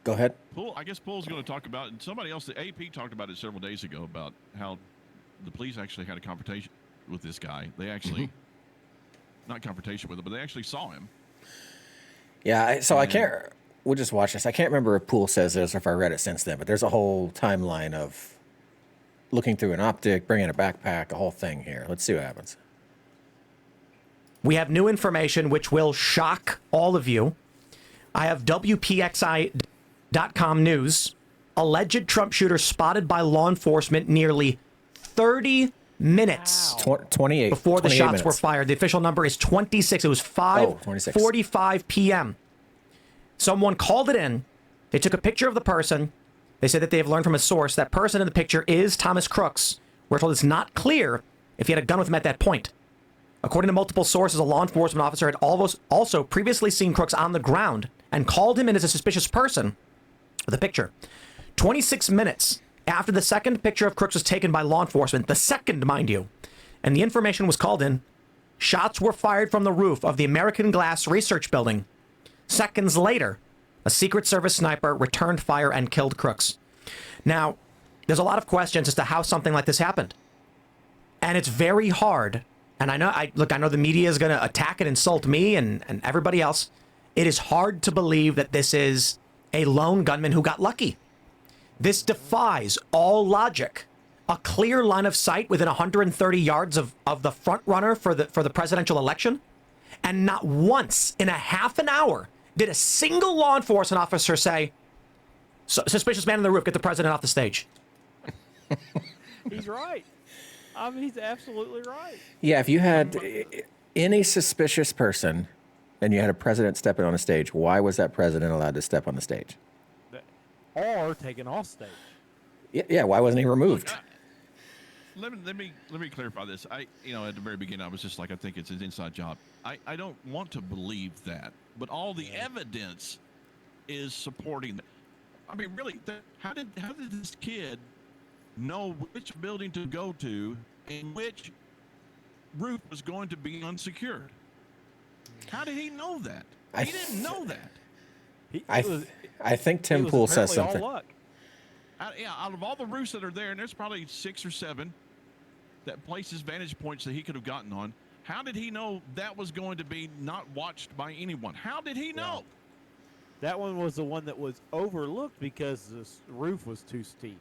Go ahead. I guess Pool's going to talk about, and somebody else, the AP talked about it several days ago, about how the police actually had a confrontation with this guy. They actually, not confrontation with him, but they actually saw him. Yeah, I can't, we'll just watch this. I can't remember if Pool says this or if I read it since then, but there's a whole timeline of looking through an optic, bringing a backpack, a whole thing here. Let's see what happens. We have new information which will shock all of you. I have WPXI.com news. Alleged Trump shooter spotted by law enforcement nearly 30 minutes 28 before the 28 shots minutes. were fired. The official number is 26. It was 5:45 p.m. Someone called it in. They took a picture of the person. They said that they have learned from a source that person in the picture is Thomas Crooks. We're told it's not clear if he had a gun with him at that point. According to multiple sources, a law enforcement officer had also previously seen Crooks on the ground and called him in as a suspicious person with a picture. 26 minutes after the second picture of Crooks was taken by law enforcement, the second, mind you, and the information was called in, shots were fired from the roof of the American Glass Research Building. Seconds later, a Secret Service sniper returned fire and killed Crooks. Now, there's a lot of questions as to how something like this happened. And it's very hard. And I know the media is going to attack and insult me and everybody else. It is hard to believe that this is a lone gunman who got lucky. This defies all logic. A clear line of sight within 130 yards of the front runner for the presidential election. And not once in a half an hour did a single law enforcement officer say, suspicious man on the roof, get the president off the stage. He's right. I mean, he's absolutely right. Yeah, if you had any suspicious person and you had a president stepping on a stage, why was that president allowed to step on the stage? Or taken off stage. Yeah, why wasn't he removed? Let me clarify this. At the very beginning, I was just like, I think it's an inside job. I don't want to believe that, but all the evidence is supporting that. I mean, really, how did this kid know which building to go to and which roof was going to be unsecured? How did he know that? He didn't know that. I think Tim Pool says something. All luck. Out of all the roofs that are there, and there's probably 6 or 7 that places vantage points that he could have gotten on, how did he know that was going to be not watched by anyone? How did he know? That one was the one that was overlooked because the roof was too steep.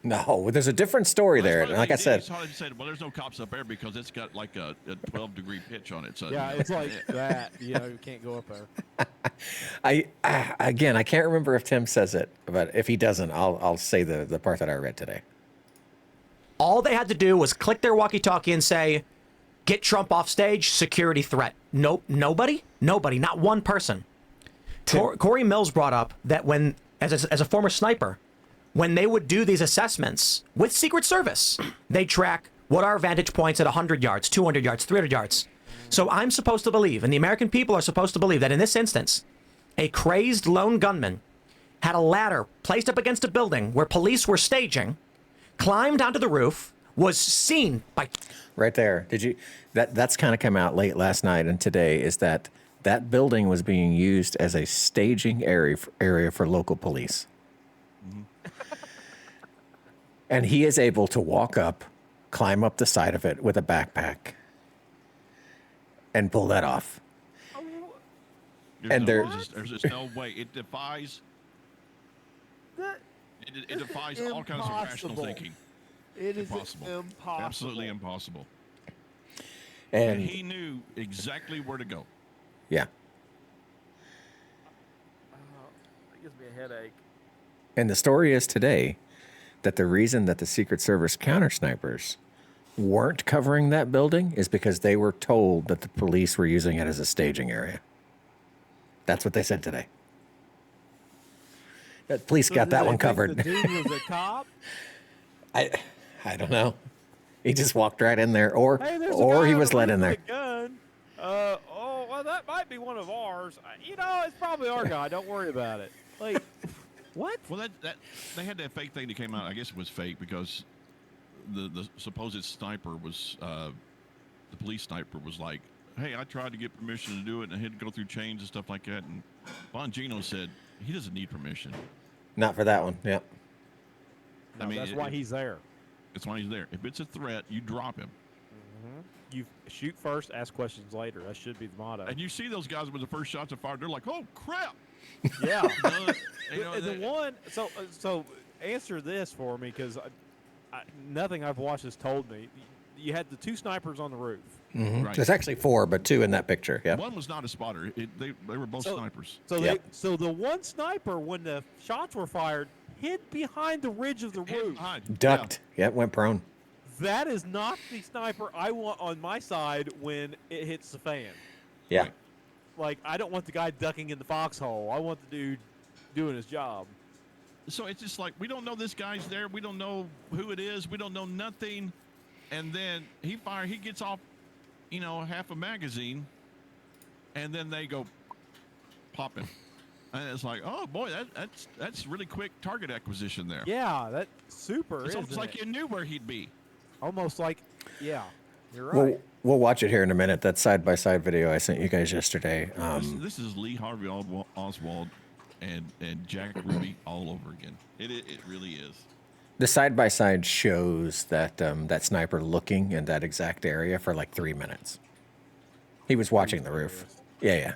No, there's a different story there. Like I said, well, there's no cops up there because it's got like a 12-degree pitch on it. So yeah, it's like that. You can't go up there. I can't remember if Tim says it, but if he doesn't, I'll say the part that I read today. All they had to do was click their walkie-talkie and say, get Trump off stage, security threat. Nope, nobody, not one person. Corey Mills brought up that when, as a former sniper, when they would do these assessments with Secret Service, they track what are vantage points at 100 yards, 200 yards, 300 yards. So I'm supposed to believe, and the American people are supposed to believe, that in this instance, a crazed lone gunman had a ladder placed up against a building where police were staging, climbed onto the roof, was seen by... Right there. That's kind of come out late last night and today, is that building was being used as a staging area for local police. And he is able to walk up, climb up the side of it with a backpack, and pull that off. There's just no way. It defies. It defies all kinds of rational thinking. It is impossible. Absolutely impossible. And he knew exactly where to go. Yeah. It gives me a headache. And the story is today that the reason that the Secret Service counter snipers weren't covering that building is because they were told that the police were using it as a staging area. That's what they said today. The police got that one covered. The dude was a cop? I don't know. He just walked right in there, or he was let in there. Gun. Well, that might be one of ours. It's probably our guy. Don't worry about it. Like, what? Well, that they had that fake thing that came out. I guess it was fake because the supposed sniper was the police sniper was like, "Hey, I tried to get permission to do it, and I had to go through chains and stuff like that." And Bongino said, He doesn't need permission. Not for that one. Yep. No, I mean, that's why he's there. That's why he's there. If it's a threat, you drop him. You shoot first, ask questions later. That should be the motto. And you see those guys when the first shots are fired, they're like, "Oh crap!" Yeah. The they- one. So answer this for me, because nothing I've watched has told me. You had the 2 snipers on the roof. Right. There's actually 4, but 2 in that picture. Yeah. One was not a spotter. They were both snipers. So Yep. so the one sniper, when the shots were fired, hid behind the ridge of the roof. Behind. Ducked. Yep. Went prone. That is not the sniper I want on my side when it hits the fan. Yeah. Right. Like, I don't want the guy ducking in the foxhole. I want the dude doing his job. So it's just like, we don't know this guy's there. We don't know who it is. We don't know nothing. And then he gets off, half a magazine, and then they go pop him. And it's like, oh boy, that's really quick target acquisition there. Yeah, that's super. It's almost isn't like it? you knew where he'd be. Almost like, yeah, you're right. We'll watch it here in a minute. That side-by-side video I sent you guys yesterday. This is Lee Harvey Oswald and Jack Ruby all over again. It really is. The side-by-side shows that that sniper looking in that exact area for like 3 minutes. He was watching the roof. Yeah.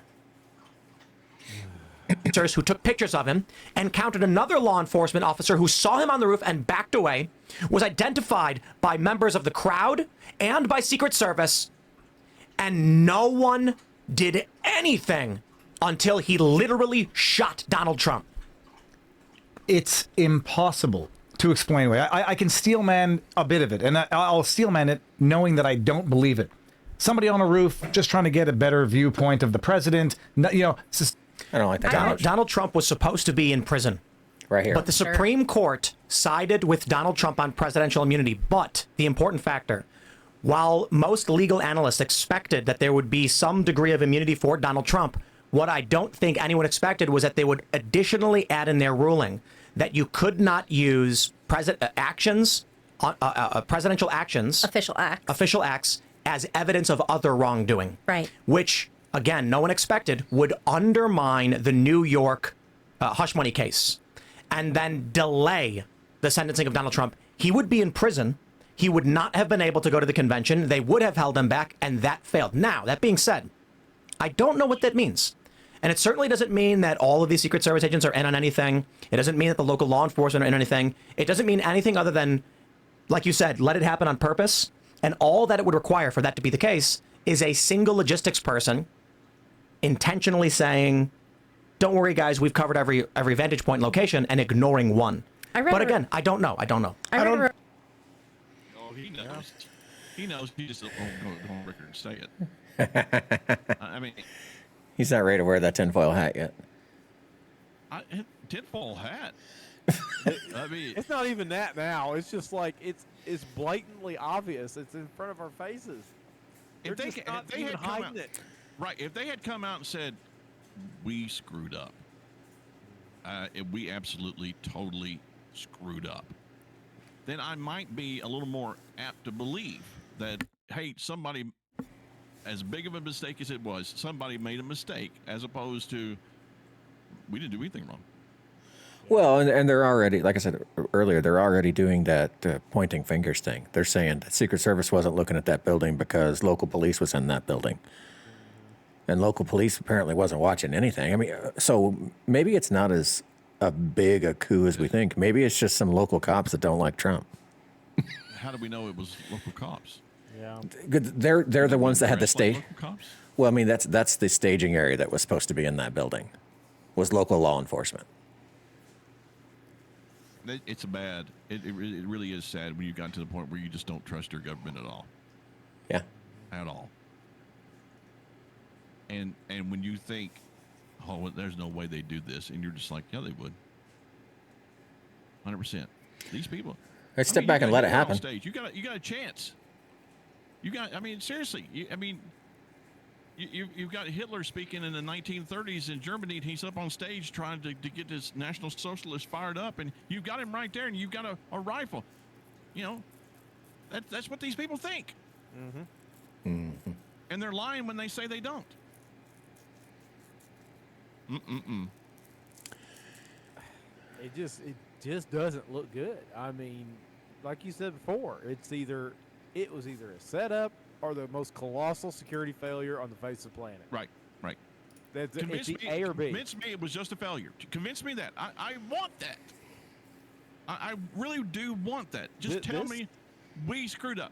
Officers who took pictures of him, encountered another law enforcement officer who saw him on the roof and backed away, was identified by members of the crowd and by Secret Service, and no one did anything until he literally shot Donald Trump. It's impossible to explain away. I can steelman a bit of it, and I'll steelman it knowing that I don't believe it. Somebody on a roof just trying to get a better viewpoint of the president. It's just, I don't like that. Donald Trump was supposed to be in prison. Right here. But the Supreme Court sided with Donald Trump on presidential immunity. But the important factor, while most legal analysts expected that there would be some degree of immunity for Donald Trump, what I don't think anyone expected was that they would additionally add in their ruling that you could not use presidential actions, official acts as evidence of other wrongdoing. Right. Which, again, no one expected would undermine the New York hush money case and then delay the sentencing of Donald Trump. He would be in prison. He would not have been able to go to the convention. They would have held him back, and that failed. Now, that being said, I don't know what that means. And it certainly doesn't mean that all of these Secret Service agents are in on anything. It doesn't mean that the local law enforcement are in on anything. It doesn't mean anything other than, like you said, let it happen on purpose. And all that it would require for that to be the case is a single logistics person intentionally saying, don't worry, guys, we've covered every vantage point location, and ignoring one. But again, I don't know. Oh, he knows. He knows. He just won't go on record and say it. I mean, He's not ready to wear that tinfoil hat yet. tinfoil hat. I mean, It's not even that now. It's just like it's blatantly obvious. It's in front of our faces. They're just not even hiding it. Right. If they had come out and said, we screwed up. We absolutely, totally screwed up. Then I might be a little more apt to believe that, hey, somebody, as big of a mistake as it was, somebody made a mistake, as opposed to, we didn't do anything wrong. Well, and they're already, like I said earlier, they're already doing that pointing fingers thing. They're saying that Secret Service wasn't looking at that building because local police was in that building. And local police apparently wasn't watching anything. I mean, so maybe it's not as a big a coup as we think. Maybe it's just some local cops that don't like Trump. How do we know it was local cops? Yeah. They're the ones that had the Dressed like stage. local cops? Well, I mean, that's the staging area that was supposed to be in that building, was local law enforcement. It's bad. It really is sad when you've gotten to the point where you just don't trust your government at all. Yeah. At all. And when you think, oh, well, there's no way they do this, and you're just like, yeah, they would. 100%. These people. Hey, step back and let it happen. Stage. You got a chance. Seriously. You've got Hitler speaking in the 1930s in Germany, and he's up on stage trying to get this National Socialist fired up, and you've got him right there, and you've got a rifle. That's what these people think. Mm-hmm. Mm-hmm. And they're lying when they say they don't. It just doesn't look good. I mean, like you said before, it was either a setup or the most colossal security failure on the face of the planet. Right. It's Convince the me, A or B. Convince me it was just a failure. Convince me that. I want that. I really do want that. Just tell me we screwed up.